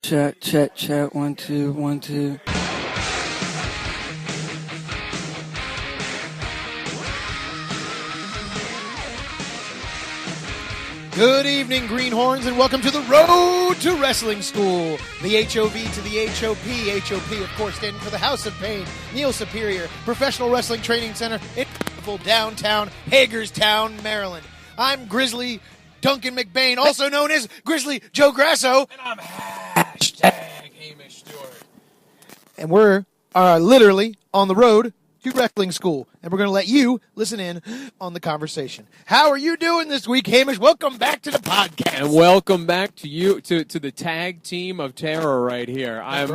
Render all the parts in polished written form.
Check, check, check. 1, 2, 1, 2. Good evening, Greenhorns, and welcome to the Road to Wrestling School. The HOV to the HOP. HOP, of course, standing for the House of Pain, Neil Superior, Professional Wrestling Training Center in beautiful downtown Hagerstown, Maryland. I'm Grizzly Duncan McBain, also known as Grizzly Joe Grasso. And I'm Hamish Stewart. And we're literally on the road to wrestling school, and we're going to let you listen in on the conversation. How are you doing this week, Hamish? Welcome back to the podcast. And welcome back to you, to the tag team of terror right here. I'm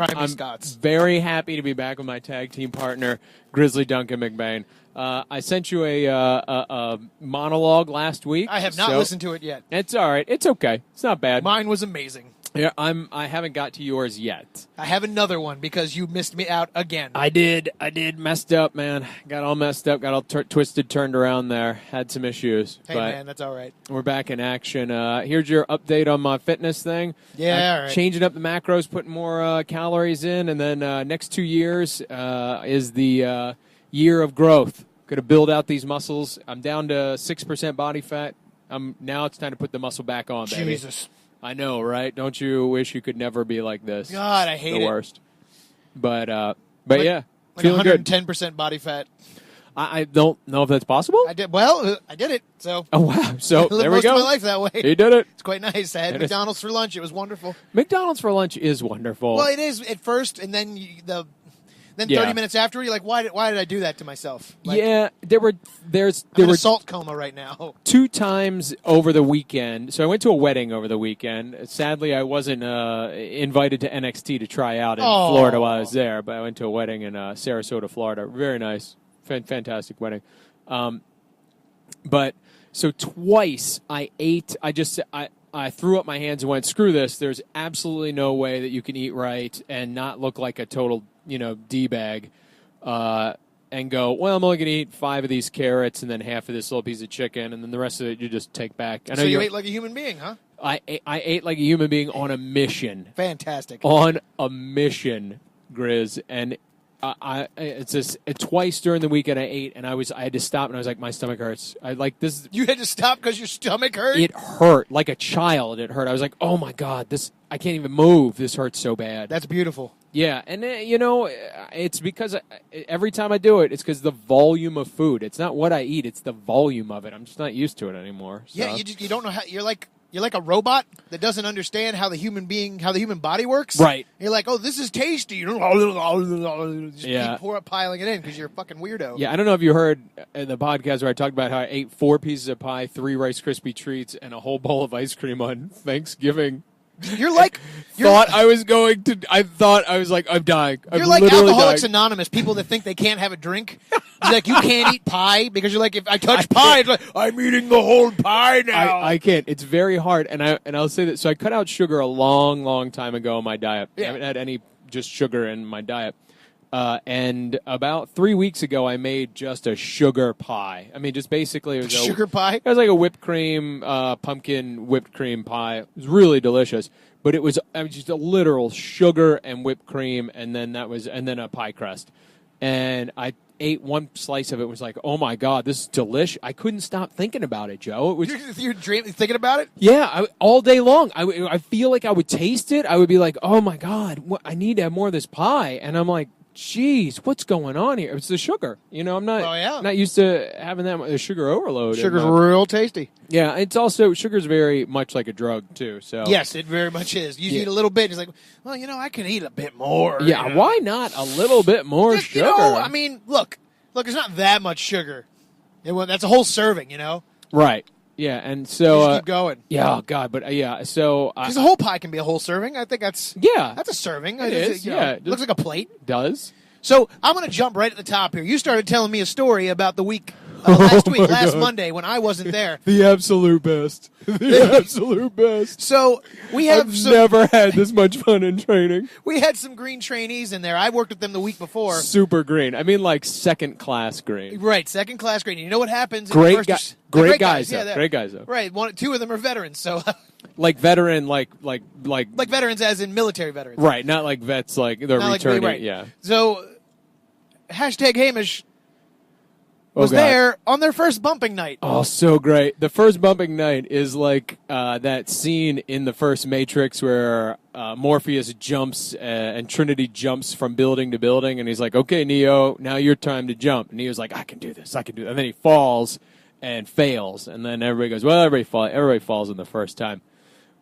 very happy to be back with my tag team partner, Grizzly Duncan McBain. I sent you a monologue last week. I have not listened to it yet. It's all right. It's okay. It's not bad. Mine was amazing. Yeah, I haven't got to yours yet. I have another one because you missed me out again. I did. Messed up, man. Got all messed up. Got all twisted, turned around there. Had some issues. Hey, man, that's all right. We're back in action. Here's your update on my fitness thing. Yeah, all right. Changing up the macros, putting more calories in, and then next 2 years is the year of growth. Going to build out these muscles. I'm down to 6% body fat. Now it's time to put the muscle back on, baby. Jesus. I know, right? Don't you wish you could never be like this? God, I hate it. The worst. But yeah, like feeling 110% body fat. I don't know if that's possible. I did. Well, I did it. So. Oh wow! So I lived there we most go. of my life that way. You did it. It's quite nice. I had McDonald's for lunch. It was wonderful. McDonald's for lunch is wonderful. Well, it is at first, and then Then 30 minutes after, you're like, why did I do that to myself? Like, yeah, there were in a salt coma right now. 2 times over the weekend. So I went to a wedding over the weekend. Sadly, I wasn't invited to NXT to try out in Florida while I was there, but I went to a wedding in Sarasota, Florida. Very nice, fantastic wedding. But so twice I ate. I threw up my hands and went, screw this. There's absolutely no way that you can eat right and not look like a total, D-bag, and go, well, I'm only going to eat 5 of these carrots and then half of this little piece of chicken, and then the rest of it you just take back. So you ate like a human being, huh? I ate like a human being on a mission. Fantastic. On a mission, Grizz. And it's just twice during the weekend I ate, and I had to stop, and I was like, my stomach hurts. You had to stop because your stomach hurt? It hurt like a child. It hurt. I was like, oh my God, I can't even move. This hurts so bad. That's beautiful. Yeah, and it's because every time I do it, it's because the volume of food. It's not what I eat; it's the volume of it. I'm just not used to it anymore. So. Yeah, you don't know how you're like a robot that doesn't understand how the human body works. Right. You're like, oh, this is tasty. Just keep piling it in because you're a fucking weirdo. Yeah, I don't know if you heard in the podcast where I talked about how I ate 4 pieces of pie, 3 Rice Krispie treats, and a whole bowl of ice cream on Thanksgiving. I thought I was like, I'm dying. You're like Alcoholics Anonymous, people that think they can't have a drink. You're like, you can't eat pie because you're like, if I touch pie, it's like, I'm eating the whole pie now. I can't. It's very hard, and I'll say that. So I cut out sugar a long time ago in my diet. Yeah. I haven't had any just sugar in my diet. And about 3 weeks ago, I made just a sugar pie. I mean, just basically it was sugar pie. It was like a whipped cream, pumpkin whipped cream pie. It was really delicious, but it was just a literal sugar and whipped cream, and then a pie crust. And I ate 1 slice of it. And was like, oh my God, this is delish. I couldn't stop thinking about it, Joe. It was you're thinking about it. Yeah, all day long. I feel like I would taste it. I would be like, oh my God, I need to have more of this pie, and I'm like, jeez, what's going on here? It's the sugar. I'm not used to having that much sugar overload. Sugar's real tasty. Yeah, it's also, sugar's very much like a drug, too. So yes, it very much is. You eat a little bit, it's like, well, I can eat a bit more. Yeah, why not a little bit more sugar? I mean, look, it's not that much sugar. That's a whole serving, Right. Yeah, and so just keep going. Yeah, oh God, but so because a whole pie can be a whole serving. I think that's a serving. It is. It looks like a plate. Does. So I'm going to jump right at the top here. You started telling me a story about the week Last Monday when I wasn't there. The absolute best. The absolute best. So we have I've never had this much fun in training. We had some green trainees in there. I worked with them the week before. Super green. I mean, like second-class green. Right, second-class green. You know what happens? Great guys. Great guys, though. Right, two of them are veterans, so... Like veteran, like veterans as in military veterans. Right, not like vets, like they're returning. Right. Yeah. So, #Hamish was there on their first bumping night. Oh, so great. The first bumping night is like that scene in the first Matrix where Morpheus jumps and Trinity jumps from building to building, and he's like, okay, Neo, now your time to jump. And Neo's like, I can do this. And then he falls and fails. And then everybody goes, well, everybody falls in the first time.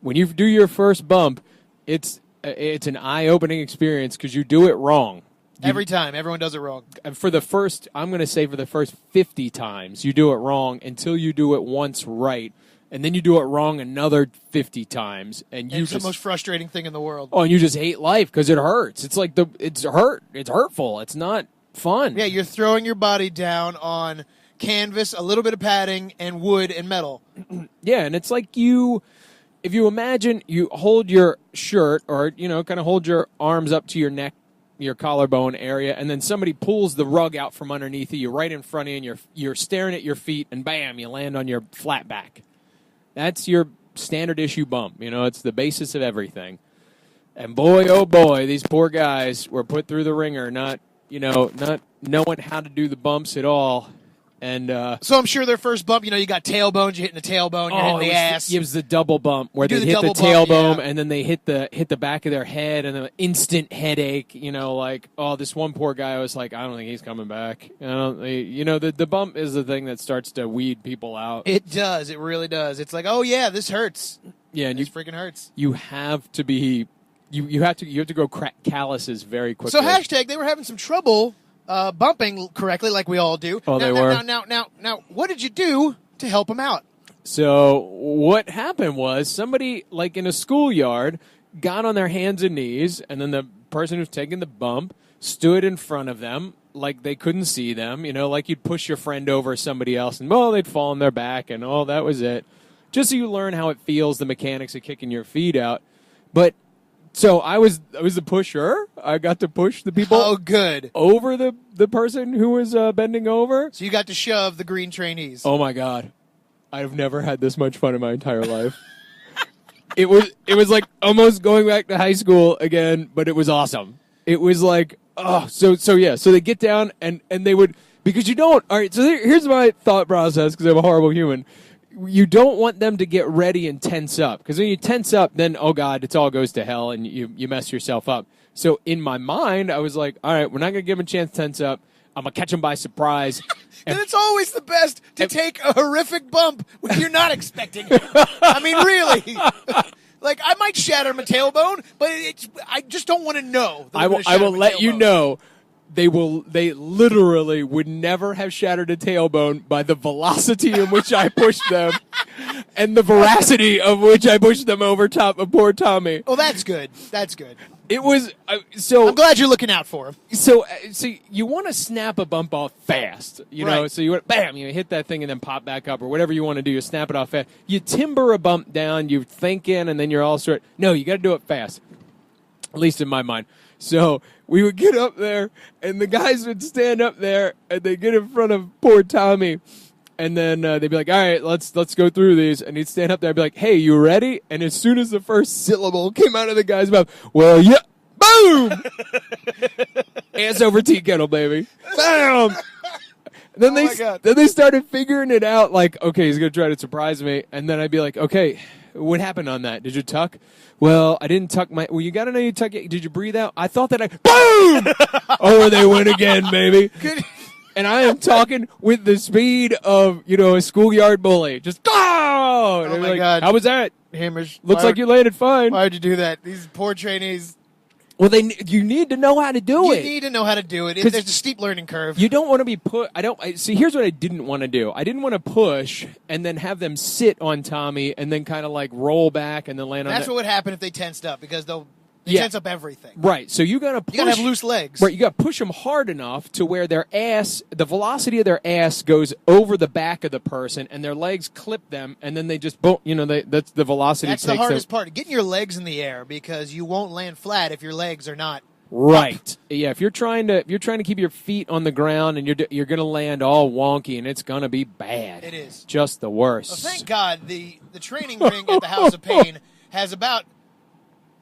When you do your first bump, it's an eye-opening experience because you do it wrong. Every time. Everyone does it wrong. And for the first 50 times, you do it wrong until you do it once right. And then you do it wrong another 50 times. And it's the most frustrating thing in the world. Oh, and you just hate life because it hurts. It's like it's hurtful. It's not fun. Yeah, you're throwing your body down on canvas, a little bit of padding, and wood and metal. Yeah, and it's like if you imagine you hold your shirt or, kind of hold your arms up to your neck, your collarbone area, and then somebody pulls the rug out from underneath you right in front of you, and you're staring at your feet, and bam, you land on your flat back. That's your standard issue bump. It's the basis of everything. And boy, oh boy, these poor guys were put through the ringer, not knowing how to do the bumps at all. And so I'm sure their first bump, you got tailbones, you're hitting the tailbone, you're hitting the ass. It was the double bump where they hit the tailbone and then they hit the back of their head and an instant headache. This one poor guy was like, I don't think he's coming back. The bump is the thing that starts to weed people out. It does. It really does. It's like, oh yeah, this hurts. Yeah, and this freaking hurts. You have to be, you have to go crack calluses very quickly. So they were having some trouble. Bumping correctly, like we all do. Oh, they were. Now, what did you do to help them out? So what happened was somebody, like in a schoolyard, got on their hands and knees, and then the person who's taking the bump stood in front of them, like they couldn't see them. Like you'd push your friend over somebody else, and they'd fall on their back, and that was it. Just so you learn how it feels, the mechanics of kicking your feet out. But so I was the pusher. I got to push the people. Oh, good. Over the person who was bending over. So you got to shove the green trainees. Oh my God, I've never had this much fun in my entire life. It was like almost going back to high school again, but it was awesome. It was like so they get down and they would, because you don't. All right, so here's my thought process because I'm a horrible human. You don't want them to get ready and tense up, because when you tense up, then, oh, God, it all goes to hell, and you mess yourself up. So in my mind, I was like, all right, we're not going to give them a chance to tense up. I'm going to catch them by surprise. And it's always the best to take a horrific bump when you're not expecting it. I mean, really. Like, I might shatter my tailbone, but I just don't want to know. I will let you know. They literally would never have shattered a tailbone by the velocity in which I pushed them and the veracity of which I pushed them over top of poor Tommy. Oh, that's good. That's good. It was so. I'm glad you're looking out for him. So you want to snap a bump off fast, know. Right. So you bam, you hit that thing and then pop back up or whatever you want to do. You snap it off fast. You timber a bump down. You're thinking, and then you're all sort. No, you got to do it fast. At least in my mind. So we would get up there, and the guys would stand up there, and they'd get in front of poor Tommy, and then they'd be like, all right, let's go through these. And he'd stand up there and be like, hey, you ready? And as soon as the first syllable came out of the guy's mouth, well, yeah, boom! Ass over tea kettle, baby. Bam! Then they started figuring it out, like, okay, he's going to try to surprise me. And then I'd be like, okay, what happened on that? Did you tuck? Well, I didn't tuck my... Well, you got to know you tuck it. Did you breathe out? I thought that I... Boom! Over they went again, baby. Good. And I am talking with the speed of, a schoolyard bully. Just, oh! Oh, my God. How was that? Hamish. Looks like you landed fine. Why'd you do that? These poor trainees... Well, you need to know how to do it. You need to know how to do it. There's a steep learning curve. You don't want to be see, here's what I didn't want to do. I didn't want to push and then have them sit on Tommy and then kind of like roll back and then land on. That's what would happen if they tensed up, because they'll It sets up everything. Right. So you got to push. You got to have loose legs. Right. You got to push them hard enough to where their ass, the velocity of their ass goes over the back of the person, and their legs clip them, and then they just boom. That's the velocity. That's the hardest part. Getting your legs in the air, because you won't land flat if your legs are not. Right. Yeah. If you're trying to keep your feet on the ground, and you're going to land all wonky, and it's going to be bad. It is just the worst. Well, thank God the training ring at the House of Pain has about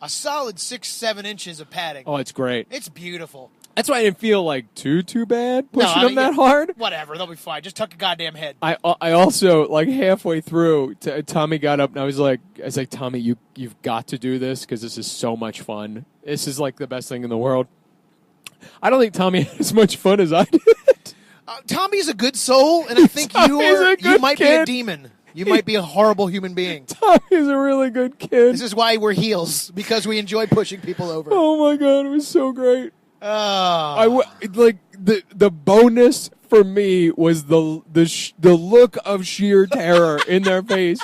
a solid 6-7 inches of padding. Oh, it's great. It's beautiful. That's why I didn't feel like too bad pushing them that hard. Whatever, they'll be fine. Just tuck a goddamn head. I also, like, halfway through, Tommy got up and I was like, Tommy, you've got to do this because this is so much fun. This is like the best thing in the world. I don't think Tommy had as much fun as I did. Tommy's a good soul, and I think you might be a demon. You might be a horrible human being. Tommy's a really good kid. This is why we're heels, because we enjoy pushing people over. Oh my God, it was so great. Oh. The bonus for me was the look of sheer terror in their face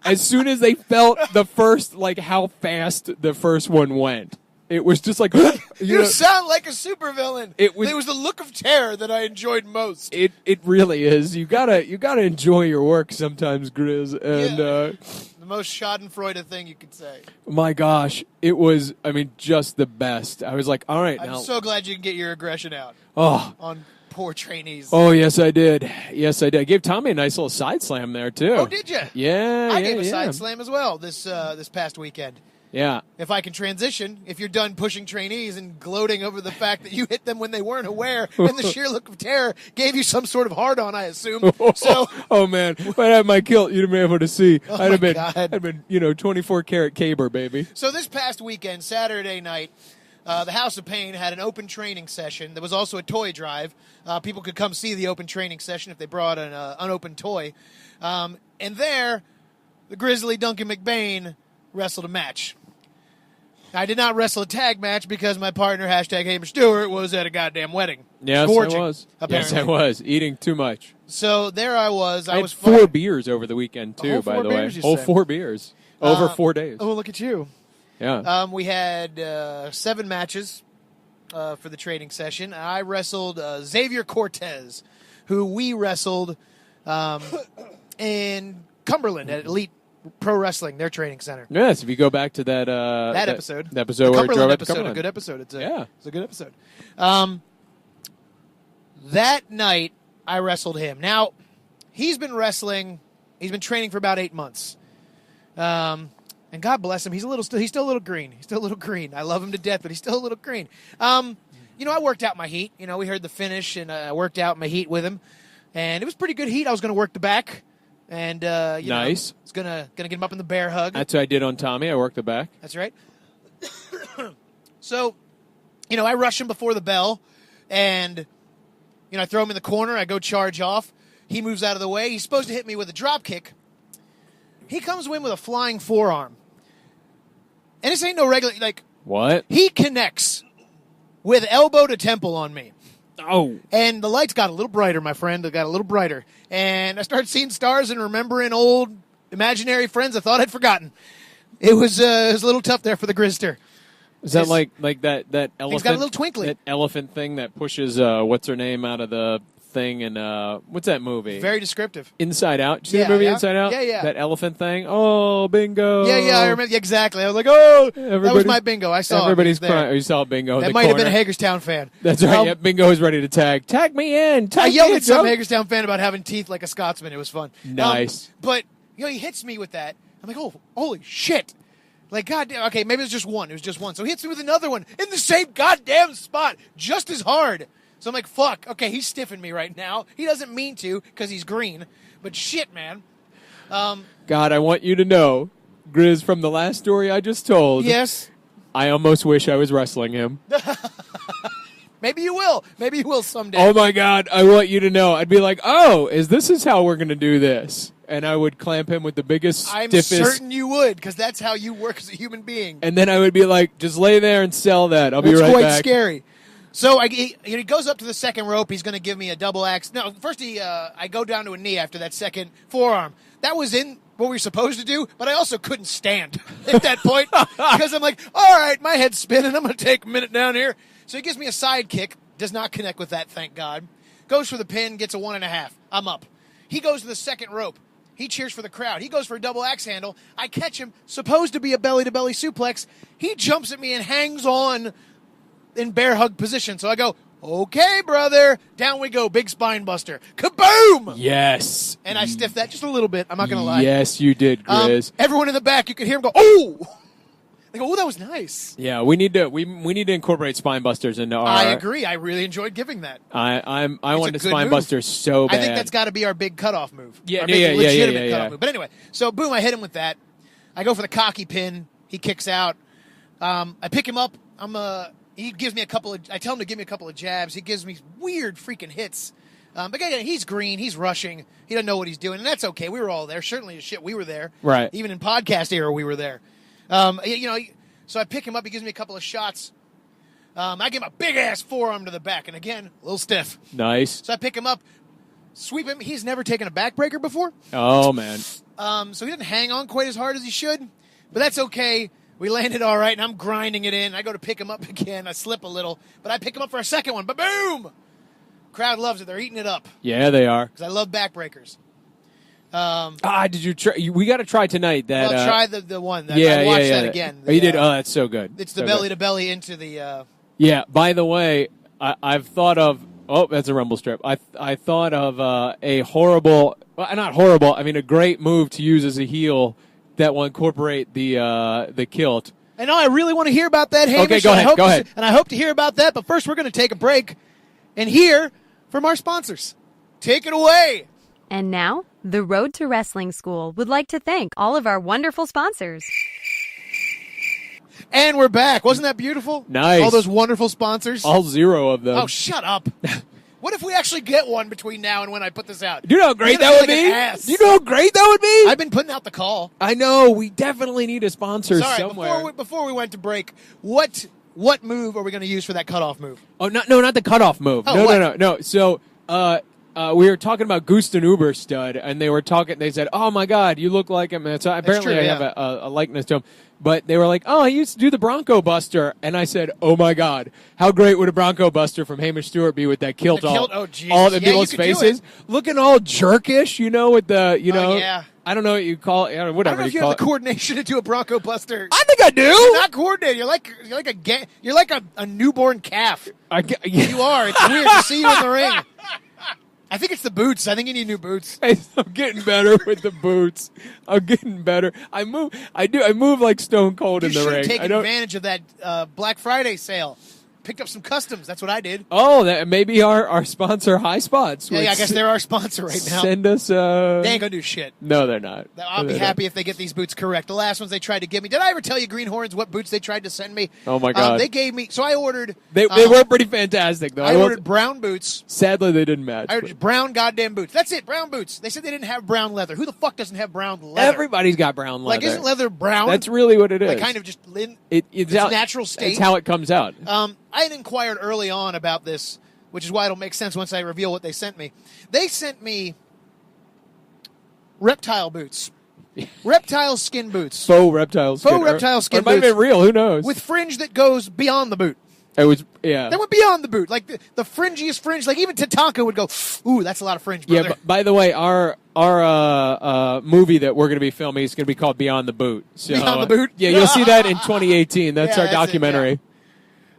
as soon as they felt the first, like, how fast the first one went. It was just like you sound like a supervillain. It was the look of terror that I enjoyed most. It really is. You gotta enjoy your work sometimes, Grizz. And the most Schadenfreude thing you could say. My gosh, it was. I mean, just the best. I was like, all right, I'm so glad you can get your aggression out. On poor trainees. Oh, yes, I did. Yes, I did. I gave Tommy a nice little side slam there too. Oh, did you? Yeah, I gave a side slam as well this past weekend. Yeah. If I can transition, if you're done pushing trainees and gloating over the fact that you hit them when they weren't aware, and the sheer look of terror gave you some sort of hard-on, I assume. So, oh man, if I had my kilt, you'd have been able to see. Oh, I'd God. have been, 24-karat caber, baby. So this past weekend, Saturday night, the House of Pain had an open training session. There was also a toy drive. People could come see the open training session if they brought an unopened toy. And there, the Grizzly Duncan McBain wrestled a match. I did not wrestle a tag match because my partner, #Hamish Stewart, was at a goddamn wedding. Yes, Scorching, I was. Apparently. Yes, I was. Eating too much. So there I was. I was 4 beers over the weekend, too, by the way. Whole 4 beers. Over 4 days. Oh, look at you. Yeah. We had 7 matches for the training session. I wrestled Xavier Cortez, who we wrestled in Cumberland at Elite Pro Wrestling, their training center. Yes, if you go back to that episode. The episode the where Cumberland it drove episode, Cumberland. a good episode. It's a good episode. That night, I wrestled him. Now, he's been wrestling. He's been training for about 8 months. And God bless him. He's still a little green. He's still a little green. I love him to death, but he's still a little green. I worked out my heat. We heard the finish, and I worked out my heat with him. And it was pretty good heat. I was going to work the back. And, nice. It's gonna get him up in the bear hug. That's what I did on Tommy. I worked the back. That's right. So, I rush him before the bell, and, I throw him in the corner. I go charge off. He moves out of the way. He's supposed to hit me with a drop kick. He comes in with a flying forearm. And this ain't no regular, What? He connects with elbow to temple on me. Oh. And the lights got a little brighter, my friend. They got a little brighter. And I started seeing stars and remembering old imaginary friends I thought I'd forgotten. It was a little tough there for the Grizzter. Is that like that elephant? He's got a little twinkly. That elephant thing that pushes what's her name out of the thing and what's that movie? Very descriptive. Inside Out. See the movie Inside Out? Yeah. That elephant thing. Oh, bingo. Yeah, I remember exactly. I was like, that was my bingo. I saw everybody's crying. You saw bingo. That in the might have corner. been a Hagerstown fan. That's right. Yeah, bingo is ready to tag. Tag me in. I yelled at some Hagerstown fan about having teeth like a Scotsman. It was fun. Nice. But he hits me with that. I'm like, oh, holy shit. Like, goddamn. Okay, maybe it was just one. It was just one. So he hits me with another one in the same goddamn spot, just as hard. So I'm like, fuck. Okay, he's stiffing me right now. He doesn't mean to because he's green. But shit, man. God, I want you to know, Grizz, from the last story I just told. Yes. I almost wish I was wrestling him. Maybe you will. Maybe you will someday. Oh, my God. I want you to know. I'd be like, this is how we're going to do this. And I would clamp him with the biggest, stiffest. I'm certain you would, because that's how you work as a human being. And then I would be like, just lay there and sell that. I'll be right back. It's quite scary. So he goes up to the second rope. He's going to give me a double axe. No, first I go down to a knee after that second forearm. That was what we were supposed to do, but I also couldn't stand at that point because I'm like, all right, my head's spinning. I'm going to take a minute down here. So he gives me a side kick. Does not connect with that, thank God. Goes for the pin, gets a 1.5. I'm up. He goes to the second rope. He cheers for the crowd. He goes for a double axe handle. I catch him, supposed to be a belly-to-belly suplex. He jumps at me and hangs on in bear hug position. So I go, okay, brother. Down we go. Big spine buster. Kaboom! Yes. And I stiffed that just a little bit. I'm not going to lie. Yes, you did, Grizz. Everyone in the back, you could hear him go, oh! They go, oh, that was nice. Yeah, we need to incorporate spine busters into our. I agree. I really enjoyed giving that. I wanted a spine move. buster so bad. I think that's got to be our big cutoff move. Yeah, our big legitimate cutoff yeah. move. But anyway, so boom, I hit him with that. I go for the cocky pin. He kicks out. I pick him up. He gives me I tell him to give me a couple of jabs. He gives me weird freaking hits. But again, he's green. He's rushing. He doesn't know what he's doing, and that's okay. We were all there. Certainly, shit, we were there. Right. Even in podcast era, we were there. So I pick him up. He gives me a couple of shots. I give him a big-ass forearm to the back. And again, a little stiff. Nice. So I pick him up, sweep him. He's never taken a backbreaker before. Oh, man. So he didn't hang on quite as hard as he should. But that's okay. We landed all right, and I'm grinding it in. I go to pick him up again. I slip a little. But I pick him up for a second one. But boom! Crowd loves it. They're eating it up. Yeah, they are. Because I love backbreakers. Did you try? We got to try tonight. That I'll try the one. I I watched that again. You did? Oh, that's so good. It's the belly-to-belly into the... Yeah, by the way, I've thought of... Oh, that's a rumble strip. I thought of a horrible... Well, not horrible. I mean, a great move to use as a heel that will incorporate the kilt. I know. I really want to hear about that, Hamish. Okay, go ahead. And I hope to hear about that. But first, we're going to take a break and hear from our sponsors. Take it away. And now, the Road to Wrestling School would like to thank all of our wonderful sponsors. And we're back. Wasn't that beautiful? Nice. All those wonderful sponsors. All 0 of them. Oh, shut up. What if we actually get one between now and when I put this out? Do you know how great that would be? Do you know how great that would be? I've been putting out the call. I know. We definitely need a sponsor somewhere. Before we went to break, what move are we going to use for that cutoff move? Oh, not the cutoff move. Oh, No. So, we were talking about Gusten Uberstud, and they were talking. They said, "Oh my God, you look like him." And so apparently, I have a likeness to him. But they were like, "Oh, I used to do the Bronco Buster," and I said, "Oh my God, how great would a Bronco Buster from Hamish Stewart be with that kilt all the people's faces, looking all jerkish, with the yeah. I don't know what you call it, whatever I don't know if you call have the coordination to do a Bronco Buster. I think I do. You're not coordinated. You're like a newborn calf. You are. It's weird to see you in the ring. I think it's the boots. I think you need new boots. I'm getting better with the boots. I'm getting better. I move like Stone Cold in the ring. You should take advantage of that Black Friday sale. Picked up some customs. That's what I did. Oh, maybe our sponsor, High Spots. Yeah, I guess they're our sponsor right now. Send us They ain't going to do shit. No, they're not. I'll be happy if they get these boots correct. The last ones they tried to give me. Did I ever tell you, Greenhorns, what boots they tried to send me? Oh, my God. They gave me. So I ordered. They were pretty fantastic, though. I ordered brown boots. Sadly, they didn't match. I ordered brown goddamn boots. That's it, brown boots. They said they didn't have brown leather. Who the fuck doesn't have brown leather? Everybody's got brown leather. Like, isn't leather brown? That's really what it is. Like, kind of just it's natural state. It's how it comes out. I had inquired early on about this, which is why it'll make sense once I reveal what they sent me. They sent me reptile boots. Reptile skin boots. Faux reptile skin. Faux reptile skin boots. It might have been real. Who knows? With fringe that goes beyond the boot. It was, yeah. They went beyond the boot. Like, the fringiest fringe. Like, even Tatanka would go, ooh, that's a lot of fringe, brother. Yeah, by the way, our movie that we're going to be filming is going to be called Beyond the Boot. So, Beyond the Boot? Yeah, you'll see that in 2018. That's our documentary.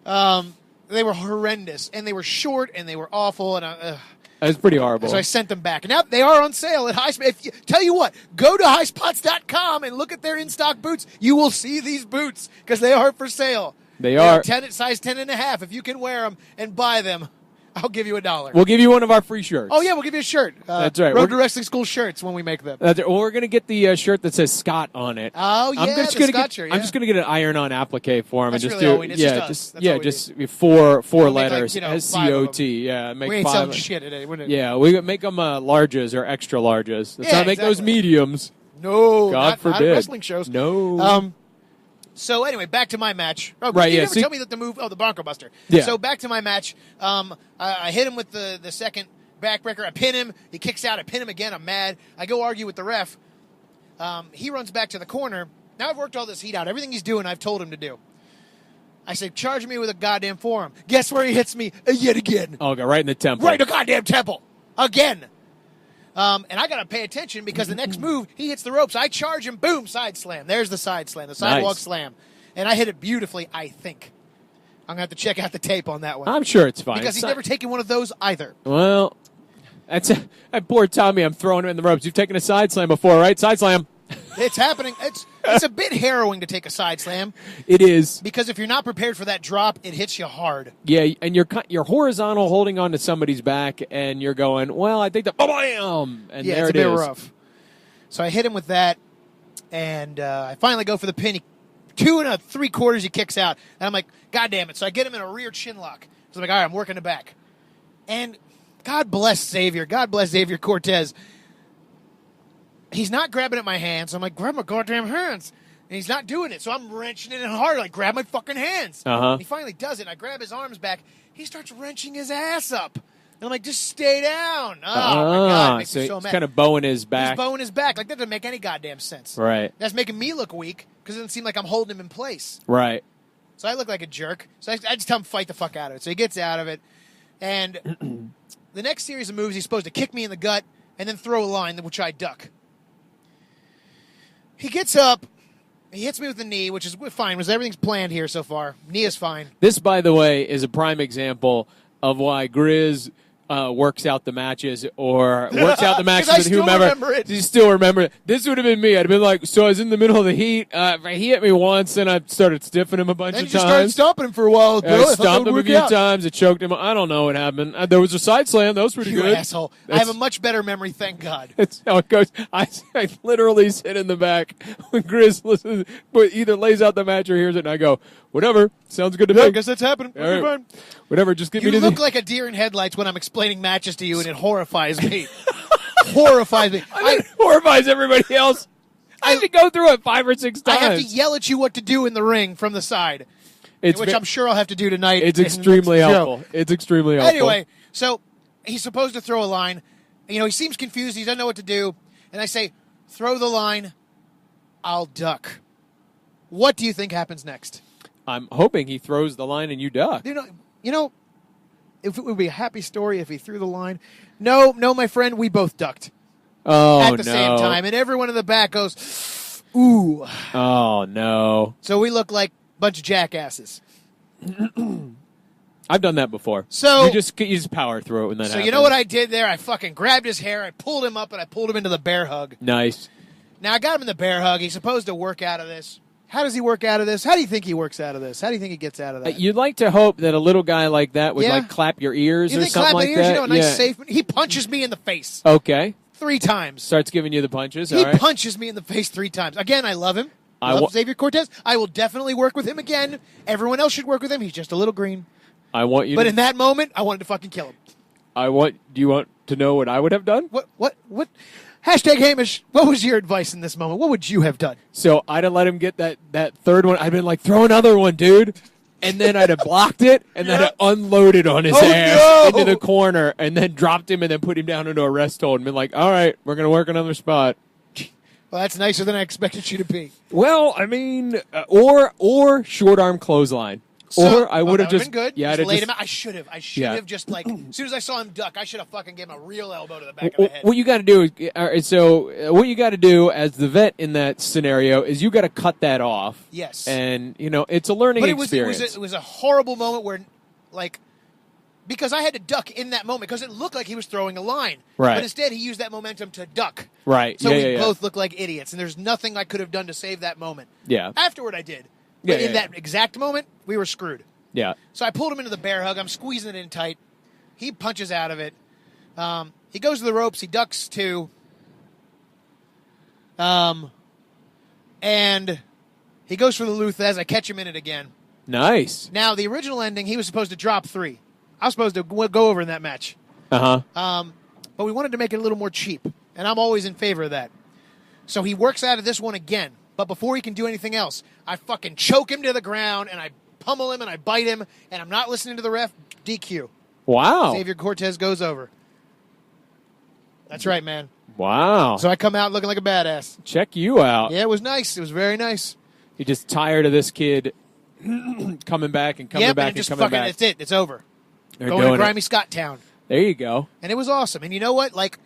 They were horrendous, and they were short, and they were awful, and it was pretty horrible. So I sent them back. And now they are on sale at Highspots. Tell you what, go to highspots.com and look at their in-stock boots. You will see these boots because they are for sale. They are. Size 10.5. If you can wear them and buy them, I'll give you $1. We'll give you one of our free shirts. Oh, yeah, we'll give you a shirt. That's right. Road to Wrestling School shirts when we make them. That's right. Well, we're going to get the shirt that says Scott on it. Oh, yeah, I'm just going to get an iron-on applique for him. That's and just really all we need. just four we'll letters. Like, S-C-O-T. Yeah, make we ain't 5. selling shit today, wouldn't it? Yeah, we make them larges or extra larges. Let's not make those mediums. No, God forbid. Not wrestling shows. No. So anyway, back to my match. Oh, right, you yeah. never tell me that the move. Oh, the Bronco Buster. Yeah. So back to my match. I hit him with the second backbreaker. I pin him. He kicks out. I pin him again. I'm mad. I go argue with the ref. He runs back to the corner. Now I've worked all this heat out. Everything he's doing, I've told him to do. I said, charge me with a goddamn forearm. Guess where he hits me yet again? Oh, right in the temple. Right in the goddamn temple. Again. And I got to pay attention because the next move, he hits the ropes. I charge him. Boom. Side slam. There's the side slam. The sidewalk slam. And I hit it beautifully, I think. I'm going to have to check out the tape on that one. I'm sure it's fine. Because he's never taken one of those either. Well, that poor Tommy, I'm throwing him in the ropes. You've taken a side slam before, right? Side slam. It's happening. It's a bit harrowing to take a side slam. It is. Because if you're not prepared for that drop, it hits you hard. Yeah, and you're horizontal holding onto somebody's back, and you're going, well, I think that, bam! And yeah, there it's it a bit is. rough. So I hit him with that, and I finally go for the pin. 2 3/4, he kicks out. And I'm like, God damn it. So I get him in a rear chin lock. So I'm like, all right, I'm working the back. And God bless Xavier. God bless Xavier Cortez. He's not grabbing at my hands. So I'm like, grab my goddamn hands. And he's not doing it. So I'm wrenching it in hard, like, grab my fucking hands. Uh-huh. He finally does it. And I grab his arms back. He starts wrenching his ass up. And I'm like, just stay down. Oh, my God. It makes me so he's mad. kind of bowing his back. He's bowing his back. Like, that doesn't make any goddamn sense. Right. That's making me look weak because it doesn't seem like I'm holding him in place. Right. So I look like a jerk. So I just tell him fight the fuck out of it. So he gets out of it. And the next series of moves, he's supposed to kick me in the gut and then throw a line, which I duck. He gets up. He hits me with the knee, which is fine, because everything's planned here so far. Knee is fine. This, by the way, is a prime example of why Grizz works out the matches or works out the matches with whomever. You still remember it. This would have been me. I'd have been like, so I was in the middle of the heat. He hit me once, and I started stiffing him a bunch then of you times. started stomping him for a while. I stomped him a few times. It choked him. I don't know what happened. There was a side slam. That was pretty You good. asshole. I have a much better memory, thank God. That's how it goes. I literally sit in the back when Grizz listens, but either lays out the match or hears it, and I go, whatever. Sounds good to me. I guess that's happening. All right. Fine. Whatever. Just give You me look like a deer in headlights when I'm explaining matches to you, and it horrifies me. Horrifies me. It horrifies everybody else. I have to go through it 5 or 6 times. I have to yell at you what to do in the ring from the side, which I'm sure I'll have to do tonight. It's extremely helpful. It's extremely helpful. Anyway, so he's supposed to throw a line. You know, he seems confused. He doesn't know what to do. And I say, throw the line. I'll duck. What do you think happens next? I'm hoping he throws the line and you duck. You know, if it would be a happy story if he threw the line. No, my friend, we both ducked. Oh, at the same time. And everyone in the back goes, ooh. Oh, no. So we look like a bunch of jackasses. I've done that before. So you just power through it when that happens. So you know what I did there? I fucking grabbed his hair, I pulled him up, and I pulled him into the bear hug. Nice. Now, I got him in the bear hug. He's supposed to work out of this. How does he work out of this? How do you think he works out of this? How do you think he gets out of that? You'd like to hope that a little guy like that would like clap your ears or something like that. You know, a nice safe. He punches me in the face. Okay. 3 times. Starts giving you the punches. He all right. punches me in the face 3 times. Again, I love him. I love Xavier Cortez. I will definitely work with him again. Everyone else should work with him. He's just a little green. I want you. But in that moment, I wanted to fucking kill him. Do you want to know what I would have done? What? Hashtag Hamish, what was your advice in this moment? What would you have done? So I'd have let him get that third one. I'd been like, throw another one, dude. And then I'd have blocked it, and then I'd unloaded on his ass into the corner, and then dropped him and then put him down into a rest hold and been like, all right, we're going to work another spot. Well, that's nicer than I expected you to be. Well, I mean, or short arm clothesline. Or I would have just been good. Yeah, just laid him out. I should have. Just like as soon as I saw him duck, I should have fucking given him a real elbow to the back of the head. What you got to do is what you got to do as the vet in that scenario is you got to cut that off. Yes, and it's a learning experience. It was a horrible moment where, like, because I had to duck in that moment because it looked like he was throwing a line, right? But instead he used that momentum to duck, right? So we both looked like idiots, and there's nothing I could have done to save that moment. Yeah. Afterward, I did. But in that exact moment, we were screwed. Yeah. So I pulled him into the bear hug. I'm squeezing it in tight. He punches out of it. He goes to the ropes. He ducks 2. And he goes for the Luthez. I catch him in it again. Nice. Now, the original ending, he was supposed to drop 3. I was supposed to go over in that match. Uh-huh. But we wanted to make it a little more cheap. And I'm always in favor of that. So he works out of this one again. But before he can do anything else, I fucking choke him to the ground, and I pummel him, and I bite him, and I'm not listening to the ref. DQ. Wow. Xavier Cortez goes over. That's right, man. Wow. So I come out looking like a badass. Check you out. Yeah, it was nice. It was very nice. You're just tired of this kid coming back and coming back and coming back. It's it. It's over. They're Going to doing Grimy it. Scott Town. There you go. And it was awesome. And you know what? Like,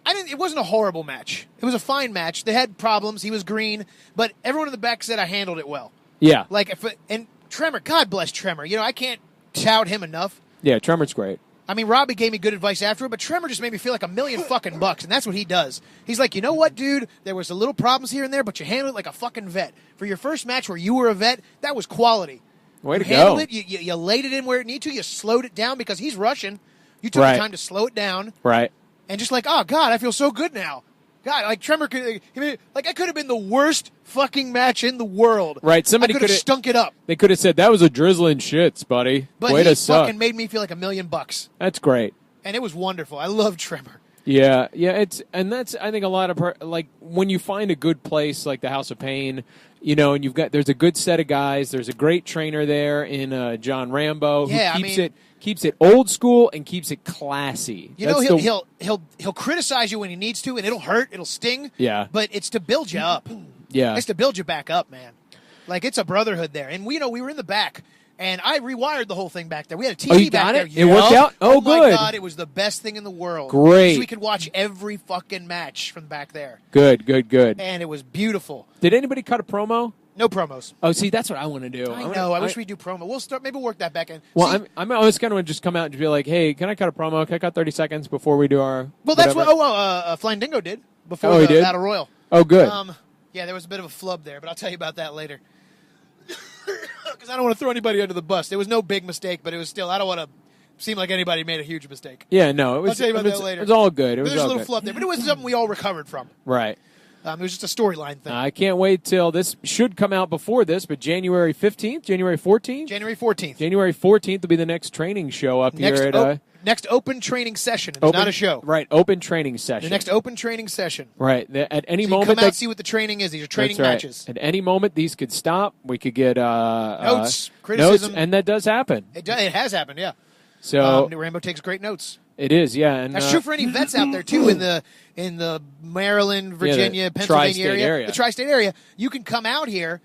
it wasn't a horrible match. It was a fine match. They had problems. He was green. But everyone in the back said I handled it well. Yeah. And Tremor, God bless Tremor. You know, I can't tout him enough. Yeah, Tremor's great. I mean, Robbie gave me good advice after it, but Tremor just made me feel like $1,000,000, and that's what he does. He's like, you know what, dude? There was a little problems here and there, but you handled it like a fucking vet. For your first match where you were a vet, that was quality. Way to you handled go. it. You laid it in where it needed to. You slowed it down because he's Russian. You took the time to slow it down. Right. And just like, oh, God, I feel so good now. God, like Tremor could, I could have been the worst fucking match in the world. Right. Somebody could have stunk it up. They could have said, that was a drizzling shits, buddy. But Way he to suck. fucking made me feel like $1,000,000. That's great. And it was wonderful. I love Tremor. Yeah, that's I think a lot of like when you find a good place like the House of Pain, you know, and there's a good set of guys. There's a great trainer there in John Rambo who keeps it old school and keeps it classy. You know, he'll criticize you when he needs to, and it'll hurt, it'll sting. Yeah, but it's to build you up. Yeah, it's to build you back up, man. Like it's a brotherhood there, and we were in the back. And I rewired the whole thing back there. We had a TV back there. It worked out? Oh, good. My God, it was the best thing in the world. Great. So we could watch every fucking match from back there. Good. And it was beautiful. Did anybody cut a promo? No promos. Oh, see, that's what I want to do. I know. I wish we'd do promo. We'll start. Maybe we'll work that back in. Well, I was going to just come out and be like, hey, can I cut a promo? Can I cut 30 seconds before we do our Well, that's what Flying Dingo did before he the did? Battle Royal. Oh, good. Yeah, there was a bit of a flub there, but I'll tell you about that later. Because I don't want to throw anybody under the bus. There was no big mistake, but it was still, I don't want to seem like anybody made a huge mistake. Yeah, no. I'll tell you about that later. It was all good. There's a little flub there, but it was something we all recovered from. Right. It was just a storyline thing. I can't wait till this should come out before this, but January 15th, January 14th? January 14th. January 14th will be the next training show up here at... Next open training session. It's not a show. Right, open training session. The next open training session. Right. At any moment... come out, see what the training is. These are training matches. At any moment, these could stop. We could get... notes, criticism. Notes, and that does happen. It has happened, yeah. So Rambo takes great notes. It is, yeah. And that's true for any vets out there, too, in the Maryland, Virginia, Pennsylvania area. The tri-state area. You can come out here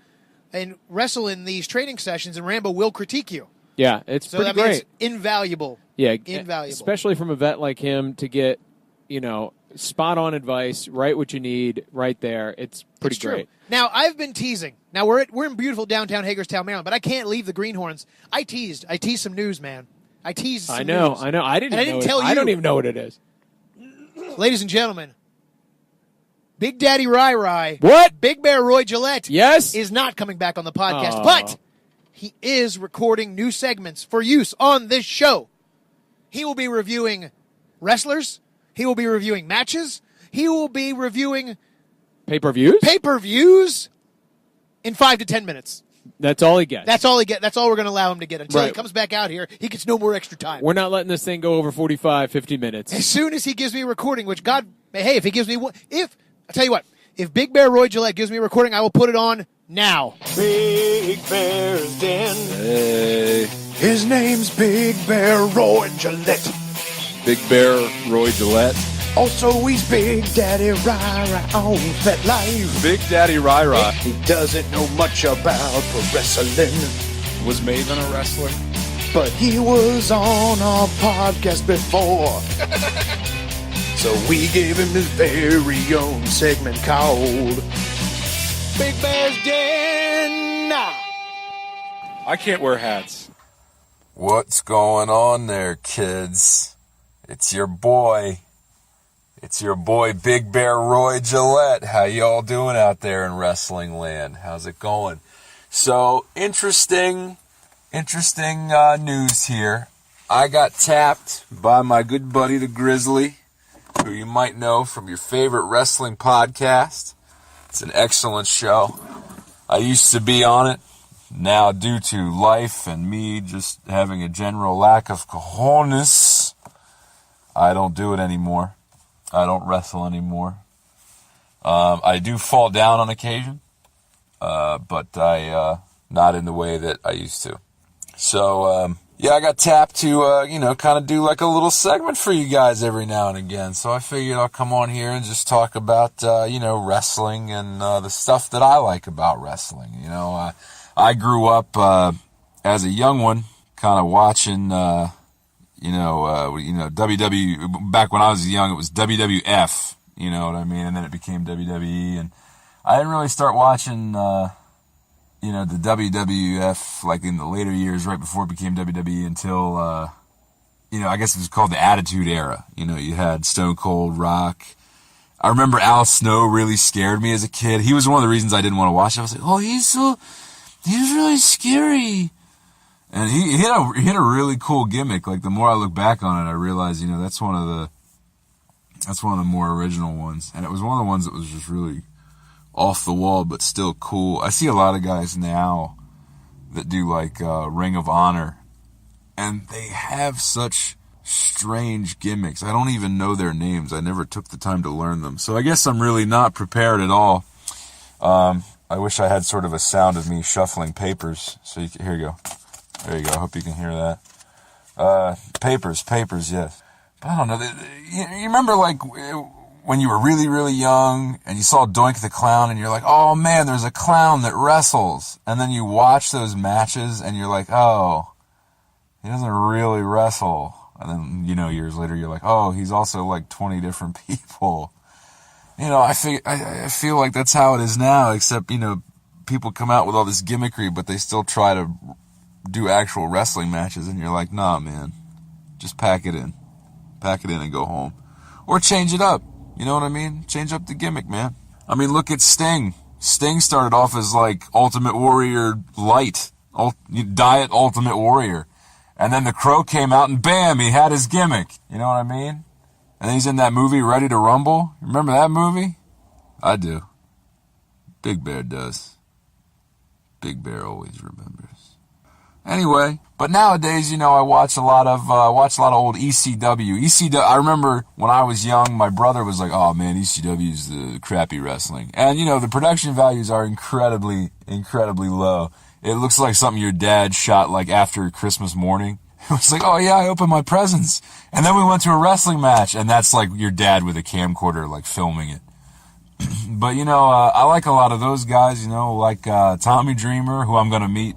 and wrestle in these training sessions, and Rambo will critique you. Yeah, it's pretty great. It's invaluable. Yeah, invaluable. Especially from a vet like him to get, spot-on advice, right what you need, right there. It's pretty great. True. Now, I've been teasing. Now, we're in beautiful downtown Hagerstown, Maryland, but I can't leave the Greenhorns. I teased some news, man. I teased some news. I know. I didn't tell you. I don't even know what it is. Ladies and gentlemen, Big Daddy Rai. What? Big Bear Roy Gillette. Yes? Is not coming back on the podcast, but he is recording new segments for use on this show. He will be reviewing wrestlers. He will be reviewing matches. He will be reviewing pay-per-views in 5 to 10 minutes. That's all he gets. That's all he gets. That's all we're going to allow him to get. Until he comes back out here, he gets no more extra time. We're not letting this thing go over 45, 50 minutes. As soon as he gives me a recording, which if he gives me one, I'll tell you what, if Big Bear Roy Gillette gives me a recording, I will put it on now. Big Bear's Den. Hey. His name's Big Bear Roy Gillette. Big Bear Roy Gillette. Also, he's Big Daddy Rai on Fat Life. Big Daddy Rai. He doesn't know much about pro wrestling. Was Maven a wrestler? But he was on our podcast before. So we gave him his very own segment called Big Bear's Den. I can't wear hats. What's going on there, kids? It's your boy. It's your boy, Big Bear Roy Gillette. How y'all doing out there in wrestling land? How's it going? So, interesting news here. I got tapped by my good buddy, the Grizzly, who you might know from your favorite wrestling podcast. It's an excellent show. I used to be on it. Now, due to life and me just having a general lack of cojones, I don't do it anymore. I don't wrestle anymore. I do fall down on occasion, but I not in the way that I used to. So yeah, I got tapped to, kind of do like a little segment for you guys every now and again. So I figured I'll come on here and just talk about, wrestling and the stuff that I like about wrestling. I grew up as a young one, kind of watching, WWE. Back when I was young, it was WWF. You know what I mean? And then it became WWE, and I didn't really start watching, the WWF like in the later years, right before it became WWE, until, I guess it was called the Attitude Era. You had Stone Cold, Rock. I remember Al Snow really scared me as a kid. He was one of the reasons I didn't want to watch it. I was like, oh, he's really scary. And he had a really cool gimmick. Like, the more I look back on it, I realize, that's one of the more original ones. And it was one of the ones that was just really off the wall, but still cool. I see a lot of guys now that do like Ring of Honor, and they have such strange gimmicks. I don't even know their names. I never took the time to learn them. So I guess I'm really not prepared at all. I wish I had sort of a sound of me shuffling papers. So here you go. There you go. I hope you can hear that. Papers, yes. But I don't know. You remember, like, when you were really, really young and you saw Doink the Clown and you're like, oh, man, there's a clown that wrestles. And then you watch those matches and you're like, oh, he doesn't really wrestle. And then, years later, you're like, oh, he's also like 20 different people. I feel like that's how it is now, except, people come out with all this gimmickry, but they still try to do actual wrestling matches, and you're like, nah, man, just pack it in and go home, or change it up. You know what I mean? Change up the gimmick, man. I mean, look at Sting. Sting started off as like Ultimate Warrior Light, Diet Ultimate Warrior, and then the Crow came out and bam, he had his gimmick. You know what I mean? And then he's in that movie Ready to Rumble. Remember that movie? I do. Big Bear does. Big Bear always remembers. Anyway, but nowadays, I watch a lot of old ECW. I remember when I was young, my brother was like, "Oh man, ECW's the crappy wrestling," and the production values are incredibly, incredibly low. It looks like something your dad shot like after Christmas morning. It was like, "Oh yeah, I opened my presents," and then we went to a wrestling match, and that's like your dad with a camcorder like filming it. But I like a lot of those guys. Like Tommy Dreamer, who I'm gonna meet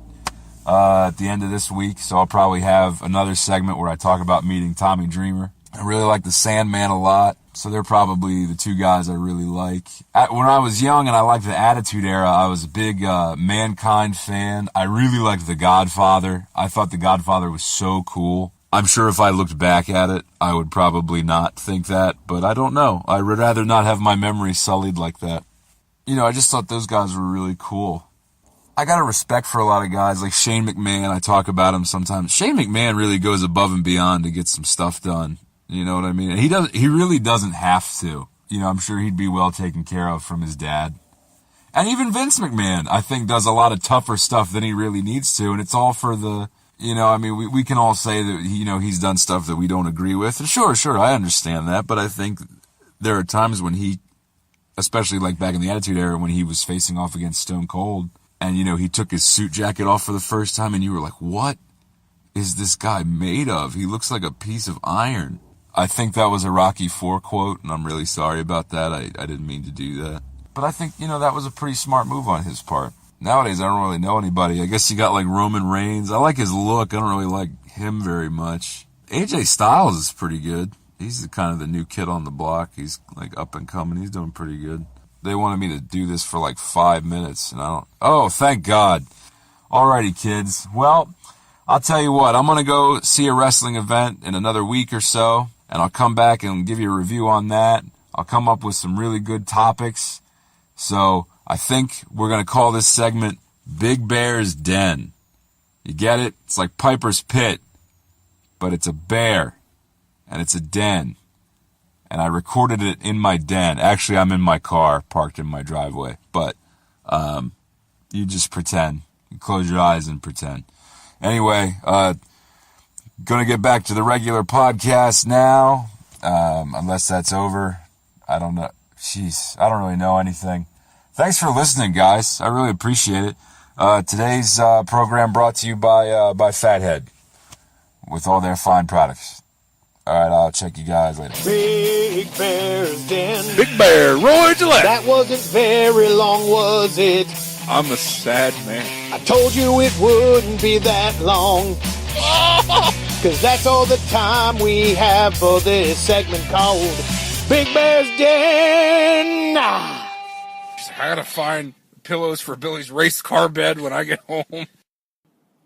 at the end of this week, so I'll probably have another segment where I talk about meeting Tommy Dreamer. I really like the Sandman a lot, so they're probably the two guys I really like. When I was young and I liked the Attitude Era, I was a big Mankind fan. I really liked The Godfather. I thought The Godfather was so cool. I'm sure if I looked back at it, I would probably not think that, but I don't know. I would rather not have my memory sullied like that. I just thought those guys were really cool. I got a respect for a lot of guys like Shane McMahon. I talk about him sometimes. Shane McMahon really goes above and beyond to get some stuff done. You know what I mean? And he really doesn't have to. I'm sure he'd be well taken care of from his dad. And even Vince McMahon, I think, does a lot of tougher stuff than he really needs to. And it's all for the, we can all say that, he's done stuff that we don't agree with. And sure, I understand that. But I think there are times when he, especially like back in the Attitude Era, when he was facing off against Stone Cold, and, he took his suit jacket off for the first time, and you were like, what is this guy made of? He looks like a piece of iron. I think that was a Rocky IV quote, and I'm really sorry about that. I didn't mean to do that. But I think, that was a pretty smart move on his part. Nowadays, I don't really know anybody. I guess you got, like, Roman Reigns. I like his look. I don't really like him very much. AJ Styles is pretty good. He's kind of the new kid on the block. He's, like, up and coming. He's doing pretty good. They wanted me to do this for like 5 minutes, and I don't... Oh, thank God. Alrighty, kids. Well, I'll tell you what. I'm going to go see a wrestling event in another week or so, and I'll come back and give you a review on that. I'll come up with some really good topics. So I think we're going to call this segment Big Bear's Den. You get it? It's like Piper's Pit, but it's a bear, and it's a den. And I recorded it in my den. Actually, I'm in my car, parked in my driveway. But you just pretend. You close your eyes and pretend. Anyway, gonna get back to the regular podcast now. Unless that's over. I don't know. Jeez, I don't really know anything. Thanks for listening, guys. I really appreciate it. Today's program brought to you by Fathead. with all their fine products. All right, I'll check you guys later. Big Bear's Den. Big Bear, Roy Gillette. That wasn't very long, was it? I'm a sad man. I told you it wouldn't be that long. Cause that's all the time we have for this segment called Big Bear's Den. I gotta find pillows for Billy's race car bed when I get home.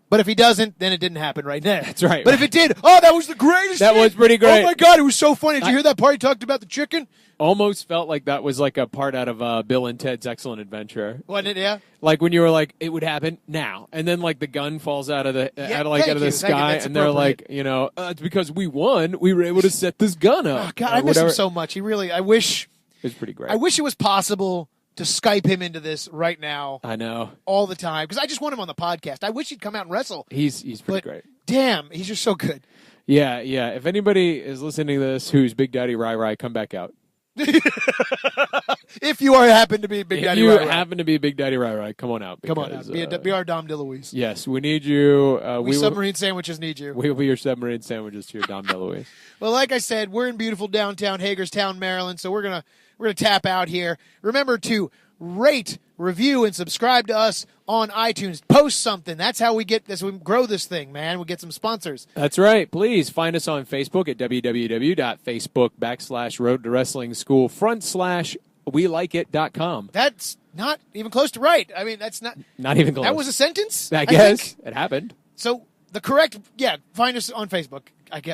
But if he doesn't, then it didn't happen right now. That's right. But if it did, oh, that was the greatest That thing. was pretty great. Oh, my God, it was so funny. Did you hear that part he talked about the chicken? Almost felt like that was like a part out of Bill and Ted's Excellent Adventure. Wasn't it, yeah? Like when you were like, it would happen now, and then like the gun falls out of the out of the sky, That's and they're like, it's because we won. We were able to set this gun up. Oh, God, I miss him so much. He really, I wish It was pretty great. I wish it was possible to Skype him into this right now. I know. All the time. Because I just want him on the podcast. I wish he'd come out and wrestle. He's pretty great. Damn, he's just so good. Yeah. If anybody is listening to this who's Big Daddy Rai, come back out. If you happen to be Big Daddy Rai. If you happen to be Big Daddy Rai, come on out. Come on out. Be our Dom DeLuise. Yes, we need you. We submarine sandwiches need you. We'll be your submarine sandwiches to your Dom DeLuise. Well, like I said, we're in beautiful downtown Hagerstown, Maryland, so we're gonna tap out here. Remember to rate, review, and subscribe to us on iTunes. Post something. That's how we get this. We grow this thing, man. We get some sponsors. That's right. Please find us on Facebook at www.facebook.com/Road to Wrestling School /WeLikeIt.com. That's not even close to right. I mean, that's not even close. That was a sentence. I guess think. it happened. So the correct, find us on Facebook.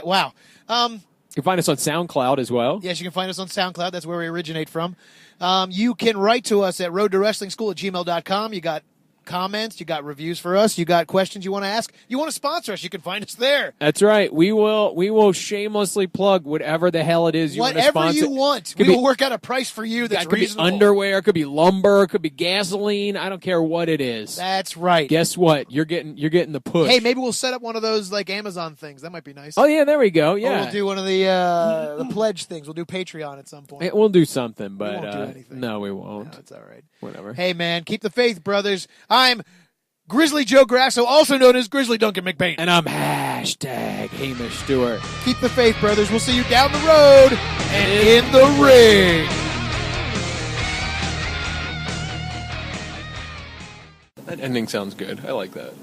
Wow. You can find us on SoundCloud as well. Yes, you can find us on SoundCloud. That's where we originate from. You can write to us at roadtowrestlingschool@gmail.com. You got comments, you got reviews for us, you got questions you want to ask, you want to sponsor us, you can find us there. That's right. We will shamelessly plug whatever the hell it is you want to sponsor. Whatever you want. We will work out a price for you that's reasonable. Could be underwear, it could be lumber, it could be gasoline. I don't care what it is. That's right. Guess what? You're getting the push. Hey, maybe we'll set up one of those like Amazon things. That might be nice. Oh yeah, there we go. Yeah. Or we'll do one of the pledge things. We'll do Patreon at some point. We'll do something, but we won't do anything. No, we won't. No, it's all right. Whatever. Hey man, keep the faith, brothers. I'm Grizzly Joe Grasso, also known as Grizzly Duncan McBain. And I'm #Hamish Stewart. Keep the faith, brothers. We'll see you down the road and in the ring. That ending sounds good. I like that.